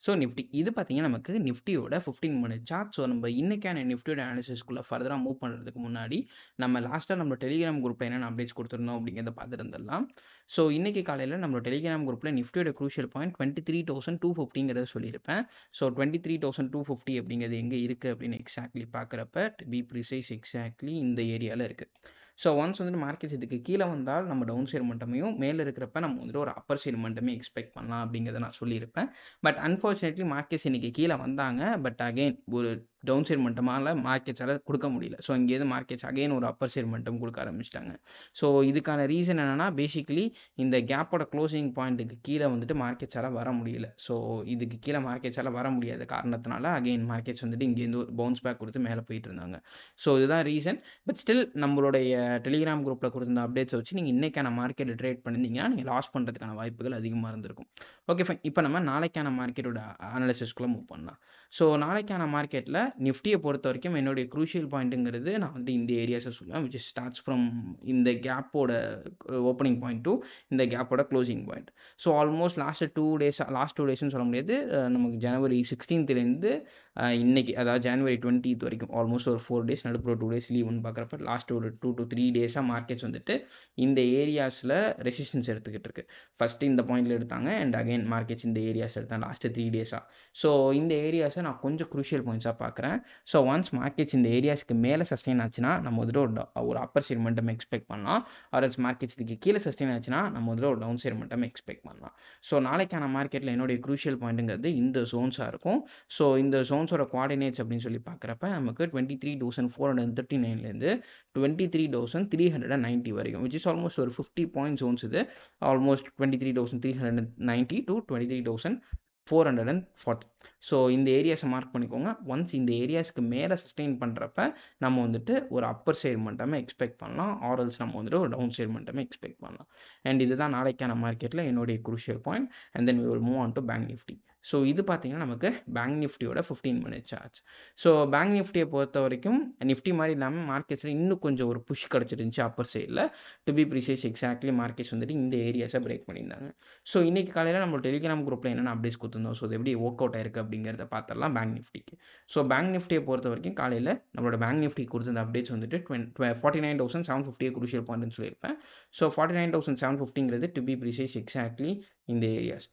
So Nifty இது பார்த்தீங்கன்னா நமக்கு நிஃப்டியோட 15 மினிட் சார்ட். ஸோ நம்ம இன்னைக்கான நிஃப்டியோட அனாலிசிஸ்க்குள்ள ஃபர்தராக மூவ் பண்ணுறதுக்கு முன்னாடி நம்ம லாஸ்ட்டாக நம்ம டெலிகிராம் குரூப்பில் என்னென்ன அப்டேட்ஸ் கொடுத்துருந்தோம் அப்படிங்கிறத பார்த்துட்டு இருந்துடலாம். ஸோ இன்னைக்கு காலையில் நம்ம டெலிகிராம் குரூப்பில் நிஃப்டியோட க்ரூஷியல் பாயிண்ட் 23,250 சொல்லியிருப்பேன். ஸோ 23,250 அப்படிங்கிறது எங்கே இருக்குது அப்படின்னு எக்ஸாக்ட்லி பார்க்குறப்ப டு பி ப்ரிசைஸ் எக்ஸாக்ட்லி இந்த ஏரியாவில் இருக்குது. ஸோ ஒன்ஸ் வந்துட்டு மார்க்கெட்ஸ் இதுக்கு கீழே வந்தால் நம்ம டவுன் சைடு மட்டமையும் மேலே இருக்கிறப்ப நம்ம வந்துட்டு ஒரு அப்பர் சைடு மட்டமே எக்ஸ்பெக்ட் பண்ணலாம் அப்படிங்கிறத நான் சொல்லியிருப்பேன். பட் அன்ஃபார்ச்சுனேட்லி மார்க்கெட்ஸ் இன்னைக்கு கீழே வந்தாங்க. பட் அகைன் ஒரு டவுன் சைடு மட்டமால மார்க்கெட்ஸால் கொடுக்க முடியல. ஸோ இங்கேருந்து மார்க்கெட்ஸ் அகைன் ஒரு அப்பர் சைடு மட்டம் கொடுக்க ஆரம்பிச்சிட்டாங்க. ஸோ இதுக்கான ரீசன் என்னன்னா பேசிக்கலி இந்த கேப்போட க்ளோசிங் பாயிண்ட்டுக்கு கீழே வந்துட்டு மார்க்கெட்ஸால் வர முடியல. ஸோ இதுக்கு கீழே மார்க்கெட்ஸால் வர முடியாத காரணத்தினால அகைன் மார்க்கெட்ஸ் வந்துட்டு இங்கேருந்து ஒரு பவுன்ஸ் பேக் கொடுத்து மேலே போயிட்டு இருந்தாங்க. ஸோ இதுதான் ரீசன். பட் ஸ்டில் நம்மளுடைய டெலிகிராம் குரூப்பில் கொடுத்த அப்டேட்ஸ் வச்சு நீங்கள் இன்னைக்கான மார்க்கெட்டில் ட்ரேட் பண்ணியிருந்தீங்கன்னா நீங்கள் லாஸ் பண்ணுறதுக்கான வாய்ப்புகள் அதிகமாக இருந்திருக்கும். Okay fine. இப்போ நம்ம நாளைக்கான மார்க்கெட்டோட அனாலிசிஸ்க்குள்ளே மூவ் பண்ணலாம். ஸோ நாளைக்கான மார்க்கெட்டில் நிஃப்டியை பொறுத்த வரைக்கும் என்னுடைய க்ரூஷியல் பாயிண்ட்டுங்கிறது நான் வந்து இந்த ஏரியாஸை சொல்லுவேன், விச் ஸ்டார்ட்ஸ் ஃப்ரம் இந்த கேப்போட ஓப்பனிங் பாயிண்ட் டு இந்த கேப்போட closing point. So almost last two டேஸ்ன்னு சொல்ல முடியாது. நமக்கு ஜனவரி 16லேருந்து இன்னைக்கு அதாவது ஜனவரி 20th வரைக்கும் ஆல்மோஸ்ட் ஒரு 4 டேஸ் நடுப்புற 2 டேஸ் லீவ்னு பார்க்குறப்ப லாஸ்ட் ஒரு 2 to 3 டேஸாக மார்க்கெட்ஸ் வந்துட்டு இந்த ஏரியாஸில் ரெசிஸ்டன்ஸ் எடுத்துக்கிட்டு இருக்கு. ஃபஸ்ட்டு இந்த பாயிண்டில் எடுத்தாங்க அண்ட் அகைன் மார்க்கெட்ஸ் இந்த ஏரியாஸ் எடுத்தாங்க லாஸ்ட்டு 3 டேஸாக. ஸோ இந்த ஏரியாஸை நான் கொஞ்சம் க்ரூஷியல் பாயிண்ட்ஸாக பார்க்குறேன். ஸோ ஒன்ஸ் மார்க்கெட்ஸ் இந்த ஏரியாஸ்க்கு மேலே சஸ்டெயின் ஆச்சுன்னா நம்ம வந்துட்டு ஒரு அப்பர் சைடு மட்டம் எக்ஸ்பெக்ட் பண்ணலாம். ஆர்எல்ஸ் மார்க்கெட்ஸ் இதுக்கு கீழே சஸ்டெயின் ஆச்சுன்னா நம்ம வந்துட்டு ஒரு டவுன் சைடு மட்டம் எக்ஸ்பெக்ட் பண்ணலாம். ஸோ நாளைக்கான மார்க்கெட்டில் என்னுடைய க்ரூஷியல் பாயிண்ட்டுங்கிறது இந்த ஜோன்ஸாக இருக்கும். ஸோ இந்த ஜோன்ஸோட குவார்டினேட்ஸ் அப்படின்னு சொல்லி பார்க்குறப்ப நமக்கு 23,439லேருந்து 23,390 வரைக்கும், விச் இஸ் ஆல்மோஸ்ட் ஒரு 50 பாயிண்ட் ஜோன்ஸ். இது ஆல்மோஸ்ட் 23,390 to 23,440. ஸோ இந்த ஏரியாஸை மார்க் பண்ணிக்கோங்க. ஒன்ஸ் இந்த ஏரியாஸ்க்கு மேலே சஸ்டெயின் பண்ணுறப்ப நம்ம வந்துட்டு ஒரு அப்பர் சைடு மட்டுமே எக்ஸ்பெக்ட் பண்ணலாம். ஆர்எல்ஸ் நம்ம வந்துட்டு ஒரு டவுன் சைடு மட்டுமே எக்ஸ்பெக்ட் பண்ணலாம். அண்ட் இதுதான் நாளைக்கான மார்க்கெட்டில் என்னுடைய crucial point. And then we will move on to bank Nifty. So இது பார்த்தீங்கன்னா நமக்கு பேங்க் நிஃப்டியோட 15 மினிட் சார்ட்ஸ். ஸோ பேங்க் நிஃப்டியை பொறுத்த வரைக்கும் நிஃப்டி மாதிரி இல்லாமல் மார்க்கெட்ஸில் இன்னும் கொஞ்சம் ஒரு புஷ் கிடச்சிருந்துச்சு அப்பர் சைடில். To be precise exactly markets வந்துட்டு இந்த ஏரியாஸை பிரேக் பண்ணியிருந்தாங்க. ஸோ இன்றைக்கி காலையில் நம்ம டெலிகிராம் குரூப்பில் என்னென்ன அப்டேட்ஸ் கொடுத்துருந்தோம், ஸோ அது எப்படி ஒர்க் அவுட் ஆயிருக்கு அப்படிங்கிறத பார்த்துடலாம் பேங்க் நிஃப்டிக்கு. ஸோ பேங்க் நிஃப்டியை பொறுத்த வரைக்கும் காலையில் நம்மளோட பேங்க் நிஃப்டி கொடுத்துருந்த அப்டேட்ஸ் வந்துட்டு 49,750 குரூஷியல் பாயிண்ட்னு சொல்லியிருப்பேன். ஸோ 49,750ங்கிறது டு பி ப்ரிசைஸ் எக்ஸாக்ட்லி இந்த ஏரியாஸ்.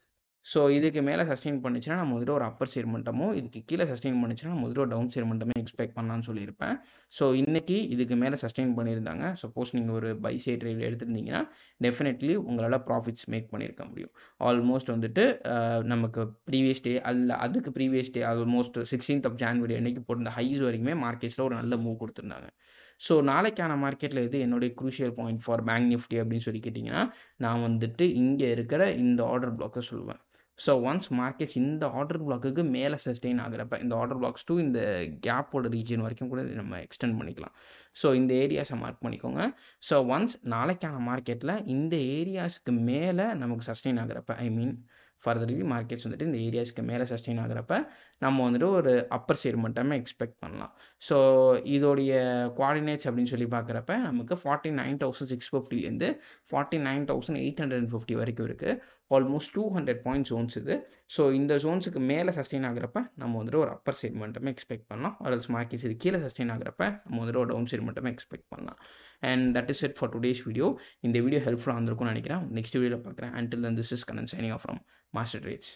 ஸோ இதுக்கு மேலே சஸ்டெயின் பண்ணிச்சுன்னா நம்ம வந்துட்டு ஒரு அப்பர் சைடு மட்டமும், இதுக்கு கீழே சஸ்டெயின் பண்ணிச்சுன்னா நம்ம வந்துட்டு ஒரு டவுன் சைடு மட்டமே எக்ஸ்பெக்ட் பண்ணலாம்னு சொல்லியிருப்பேன். ஸோ இன்றைக்கி இதுக்கு மேலே சஸ்டெயின் பண்ணியிருந்தாங்க. சப்போஸ் நீங்கள் ஒரு பை சைட் ட்ரேட் எடுத்திருந்தீங்கன்னா டெஃபினெட்லி உங்களால் ப்ராஃபிட்ஸ் மேக் பண்ணியிருக்க முடியும். ஆல்மோஸ்ட் வந்துட்டு நமக்கு ப்ரீவியஸ் டே அதுக்கு previous day almost 16th of January அன்னைக்கு போட்டிருந்த ஹைஸ் வரைக்குமே மார்க்கெட்ஸில் ஒரு நல்ல மூவ் கொடுத்துருந்தாங்க. ஸோ நாளைக்கான மார்க்கெட்டில் எது என்னுடைய crucial point for bank Nifty அப்படின்னு சொல்லி கேட்டிங்கன்னா நான் வந்துட்டு இங்கே இருக்கிற இந்த ஆர்டர் பிளாக்கை சொல்லுவேன். ஸோ ஒன்ஸ் மார்க்கெட்ஸ் இந்த ஆர்டர் பிளாக்குக்கு மேலே சஸ்டெயின் ஆகிறப்ப இந்த ஆர்டர் பிளாக்ஸ் டூ இந்த கேப்போட ரீஜன் வரைக்கும் கூட நம்ம எக்ஸ்டெண்ட் பண்ணிக்கலாம். ஸோ இந்த ஏரியாஸை மார்க் பண்ணிக்கோங்க. ஸோ ஒன்ஸ் நாளைக்கான மார்க்கெட்டில் இந்த ஏரியாஸுக்கு மேலே நமக்கு சஸ்டெயின் ஆகிறப்ப ஃபர்தர்லி மார்க்கெட்ஸ் வந்துட்டு இந்த ஏரியாஸ்க்கு மேலே சஸ்டெயின் ஆகிறப்ப நம்ம வந்துட்டு ஒரு அப்பர் சைடு மட்டுமே எக்ஸ்பெக்ட் பண்ணலாம். ஸோ இதோடைய குவார்டினேட்ஸ் அப்படின்னு சொல்லி பார்க்குறப்ப நமக்கு 49,650லேருந்து 49,850 வரைக்கும் இருக்குது. ஆல்மோஸ்ட் 200 பாயிண்ட் ஜோன்ஸ் இது. ஸோ இந்த ஜோன்ஸுக்கு மேலே சஸ்டெயின் ஆகிறப்ப நம்ம வந்துட்டு ஒரு அப்பர் சைடு மட்டுமே எக்ஸ்பெக்ட் பண்ணலாம். ஆர்எல்ஸ் மார்க்கெட்ஸ் இது கீழே சஸ்டெயின் ஆகிறப்ப நம்ம வந்துட்டு ஒரு டவுன் சைடு மட்டுமே எக்ஸ்பெக்ட் பண்ணலாம். And that is it for today's video. இந்த வீடியோ ஹெல்ப்ஃபுல்லாக இருந்திருக்கும்னு நினைக்கிறேன். நெக்ஸ்ட் வீடியோவில் பார்க்குறேன். Until then, this is Kanan signing off from Master Trades.